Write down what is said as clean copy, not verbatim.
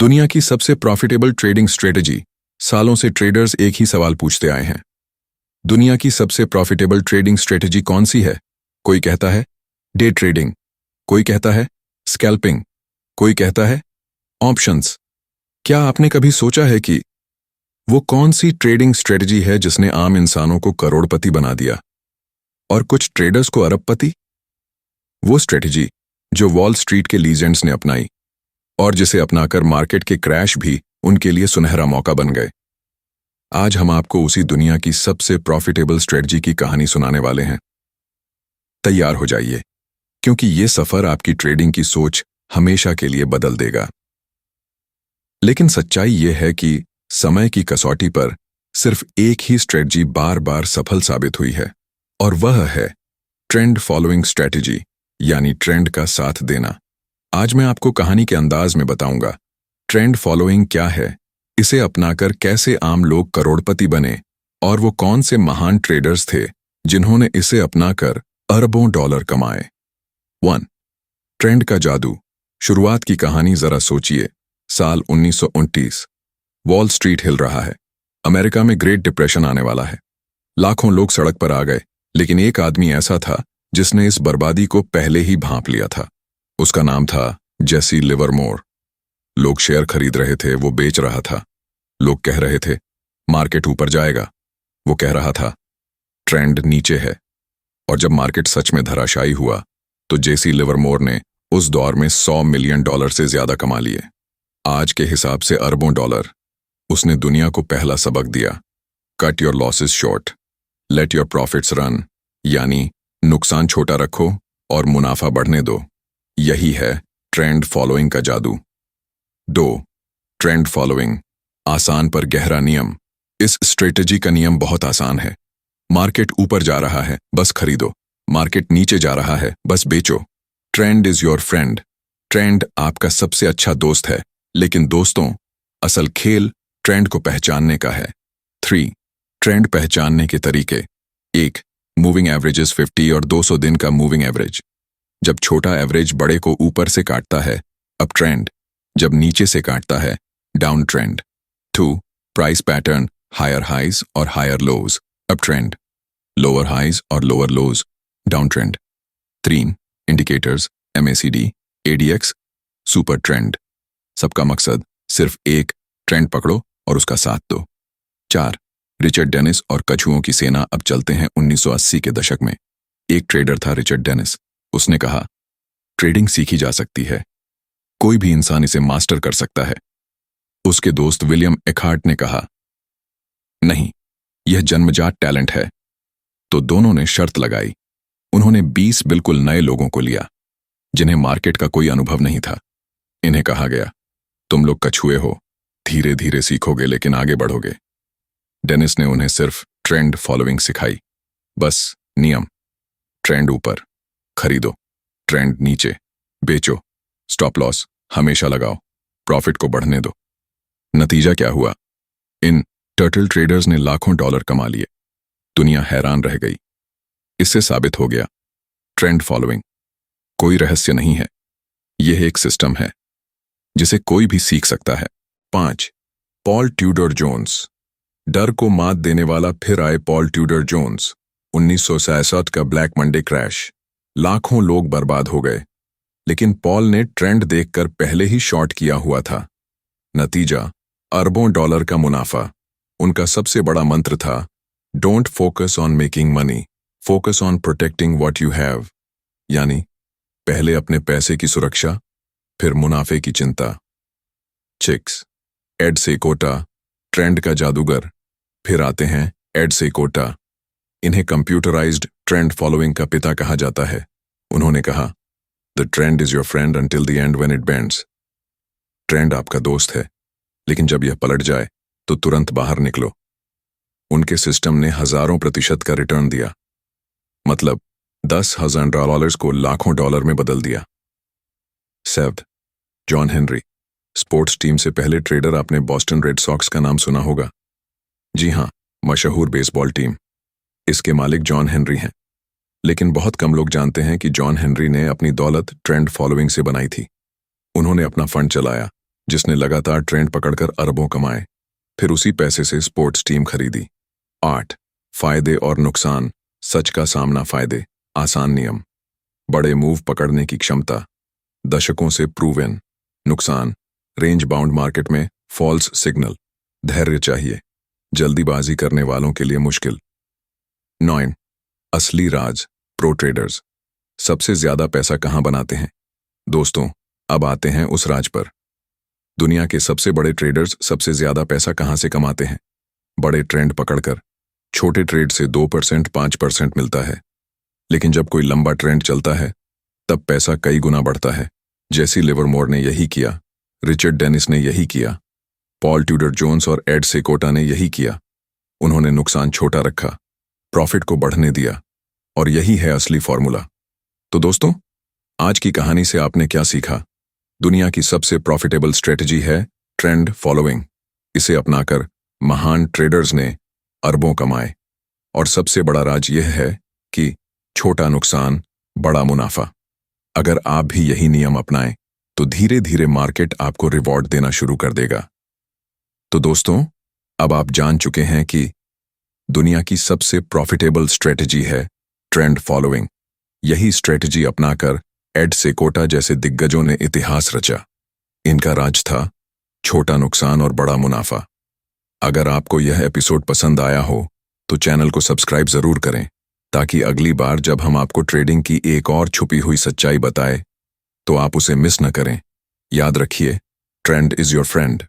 दुनिया की सबसे प्रॉफिटेबल ट्रेडिंग स्ट्रेटजी। सालों से ट्रेडर्स एक ही सवाल पूछते आए हैं। दुनिया की सबसे प्रॉफिटेबल ट्रेडिंग स्ट्रेटजी कौन सी है? कोई कहता है डे ट्रेडिंग, कोई कहता है स्कैल्पिंग, कोई कहता है ऑप्शंस। क्या आपने कभी सोचा है कि वो कौन सी ट्रेडिंग स्ट्रेटजी है जिसने आम इंसानों को करोड़पति बना दिया और कुछ ट्रेडर्स को अरबपति? वो स्ट्रेटजी जो वॉल स्ट्रीट के लीजेंड्स ने अपनाई और जिसे अपनाकर मार्केट के क्रैश भी उनके लिए सुनहरा मौका बन गए। आज हम आपको उसी दुनिया की सबसे प्रॉफिटेबल स्ट्रेटजी की कहानी सुनाने वाले हैं। तैयार हो जाइए, क्योंकि ये सफर आपकी ट्रेडिंग की सोच हमेशा के लिए बदल देगा। लेकिन सच्चाई ये है कि समय की कसौटी पर सिर्फ एक ही स्ट्रेटजी बार बार सफल साबित हुई है, और वह है ट्रेंड फॉलोइंग स्ट्रेटजी, यानी ट्रेंड का साथ देना। आज मैं आपको कहानी के अंदाज में बताऊंगा ट्रेंड फॉलोइंग क्या है, इसे अपनाकर कैसे आम लोग करोड़पति बने, और वो कौन से महान ट्रेडर्स थे जिन्होंने इसे अपनाकर अरबों डॉलर कमाए। 1. ट्रेंड का जादू। शुरुआत की कहानी जरा सोचिए। साल 1929। वॉल स्ट्रीट हिल रहा है। अमेरिका में ग्रेट डिप्रेशन आने वाला है। लाखों लोग सड़क पर आ गए, लेकिन एक आदमी ऐसा था जिसने इस बर्बादी को पहले ही भांप लिया था। उसका नाम था जेसी लिवरमोर। लोग शेयर खरीद रहे थे, वो बेच रहा था। लोग कह रहे थे मार्केट ऊपर जाएगा, वो कह रहा था ट्रेंड नीचे है। और जब मार्केट सच में धराशायी हुआ तो जेसी लिवरमोर ने उस दौर में $100 मिलियन से ज्यादा कमा लिए, आज के हिसाब से अरबों डॉलर। उसने दुनिया को पहला सबक दिया, cut your losses short, let your profits run, यानी नुकसान छोटा रखो और मुनाफा बढ़ने दो। यही है ट्रेंड फॉलोइंग का जादू। 2. ट्रेंड फॉलोइंग, आसान पर गहरा नियम। इस स्ट्रेटजी का नियम बहुत आसान है। मार्केट ऊपर जा रहा है, बस खरीदो। मार्केट नीचे जा रहा है, बस बेचो। Trend is your friend. Trend आपका सबसे अच्छा दोस्त है। लेकिन दोस्तों, असल खेल ट्रेंड को पहचानने का है। 3. ट्रेंड पहचानने के तरीके। 1. मूविंग एवरेजेस 50 और 200 दिन का मूविंग एवरेज। जब छोटा एवरेज बड़े को ऊपर से काटता है, अप ट्रेंड। जब नीचे से काटता है, down trend. 2. Price pattern, higher highs और higher lows, up trend. Lower highs और lower lows, down trend. 3. Indicators, MACD, ADX, super trend. सबका मकसद सिर्फ एक ट्रेंड पकड़ो और उसका साथ दो। 4. रिचर्ड डेनिस और कछुओं की सेना। अब चलते हैं 1980 के दशक में। एक ट्रेडर था रिचर्ड डेनिस। उसने कहा ट्रेडिंग सीखी जा सकती है, कोई भी इंसान इसे मास्टर कर सकता है। उसके दोस्त विलियम एखार्ट ने कहा नहीं, यह जन्मजात टैलेंट है। तो दोनों ने शर्त लगाई। उन्होंने 20 बिल्कुल नए लोगों को लिया जिन्हें मार्केट का कोई अनुभव नहीं था। इन्हें कहा गया तुम लोग कछुए हो, धीरे धीरे सीखोगे लेकिन आगे बढ़ोगे। डेनिस ने उन्हें सिर्फ ट्रेंड फॉलोइंग सिखाई। बस नियम, ट्रेंड ऊपर खरीदो, ट्रेंड नीचे बेचो, स्टॉप लॉस हमेशा लगाओ, प्रॉफिट को बढ़ने दो। नतीजा क्या हुआ? इन टर्टल ट्रेडर्स ने लाखों डॉलर कमा लिए। दुनिया हैरान रह गई। इससे साबित हो गया ट्रेंड फॉलोइंग कोई रहस्य नहीं है, यह एक सिस्टम है जिसे कोई भी सीख सकता है। 5. Paul Tudor Jones. डर को मात देने वाला फिर आए पॉल ट्यूडर जोन्स। 1967 का ब्लैक मंडे क्रैश, लाखों लोग बर्बाद हो गए, लेकिन पॉल ने ट्रेंड देखकर पहले ही शॉर्ट किया हुआ था। नतीजा अरबों डॉलर का मुनाफा। उनका सबसे बड़ा मंत्र था don't focus on making money, focus on protecting what you have, यानी पहले अपने पैसे की सुरक्षा, फिर मुनाफे की चिंता। 6. एड सेकोटा, ट्रेंड का जादूगर। फिर आते हैं एड सेकोटा। इन्हें कंप्यूटराइज्ड ट्रेंड फॉलोइंग का पिता कहा जाता है। उन्होंने कहा the trend is your friend until the end when it bends. Trend आपका दोस्त है, लेकिन जब यह पलट जाए तो तुरंत बाहर निकलो। उनके सिस्टम ने हजारों % का रिटर्न दिया, मतलब $10,000 को लाखों डॉलर में बदल दिया। 7. John Henry. स्पोर्ट्स टीम से पहले ट्रेडर। आपने बॉस्टन रेड सॉक्स का नाम सुना होगा। जी हाँ, मशहूर बेसबॉल टीम। इसके मालिक जॉन हेनरी हैं। लेकिन बहुत कम लोग जानते हैं कि जॉन हेनरी ने अपनी दौलत ट्रेंड फॉलोइंग से बनाई थी। उन्होंने अपना फंड चलाया जिसने लगातार ट्रेंड पकड़कर अरबों कमाए, फिर उसी पैसे से स्पोर्ट्स टीम खरीदी। 8 फायदे और नुकसान, सच का सामना। फायदे, आसान नियम, बड़े मूव पकड़ने की क्षमता, दशकों से प्रूवन। नुकसान, रेंज बाउंड मार्केट में फॉल्स सिग्नल, धैर्य चाहिए, जल्दीबाजी करने वालों के लिए मुश्किल। 9 असली राज, प्रो ट्रेडर्स सबसे ज्यादा पैसा कहां बनाते हैं। दोस्तों, अब आते हैं उस राज पर। दुनिया के सबसे बड़े ट्रेडर्स सबसे ज्यादा पैसा कहां से कमाते हैं। बड़े ट्रेंड पकड़कर। छोटे ट्रेड से 2% 5% मिलता है, लेकिन जब कोई लंबा ट्रेंड चलता है तब पैसा कई गुना बढ़ता है। जेसी लिवरमोर ने यही किया, रिचर्ड डेनिस ने यही किया, पॉल ट्यूडर जोन्स और एड सेकोटा ने यही किया। उन्होंने नुकसान छोटा रखा, प्रॉफिट को बढ़ने दिया, और यही है असली फॉर्मूला। तो दोस्तों, आज की कहानी से आपने क्या सीखा? दुनिया की सबसे प्रॉफिटेबल स्ट्रेटजी है ट्रेंड फॉलोइंग। इसे अपनाकर महान ट्रेडर्स ने अरबों कमाए, और सबसे बड़ा राज यह है कि छोटा नुकसान, बड़ा मुनाफा। अगर आप भी यही नियम अपनाएं तो धीरे धीरे मार्केट आपको रिवॉर्ड देना शुरू कर देगा। तो दोस्तों, अब आप जान चुके हैं कि दुनिया की सबसे प्रॉफिटेबल स्ट्रेटजी है ट्रेंड फॉलोइंग। यही स्ट्रेटजी अपनाकर एड सेकोटा जैसे दिग्गजों ने इतिहास रचा। इनका राज था छोटा नुकसान और बड़ा मुनाफा। अगर आपको यह एपिसोड पसंद आया हो तो चैनल को सब्सक्राइब जरूर करें, ताकि अगली बार जब हम आपको ट्रेडिंग की एक और छुपी हुई सच्चाई बताएं तो आप उसे मिस न करें। याद रखिए, ट्रेंड इज योर फ्रेंड।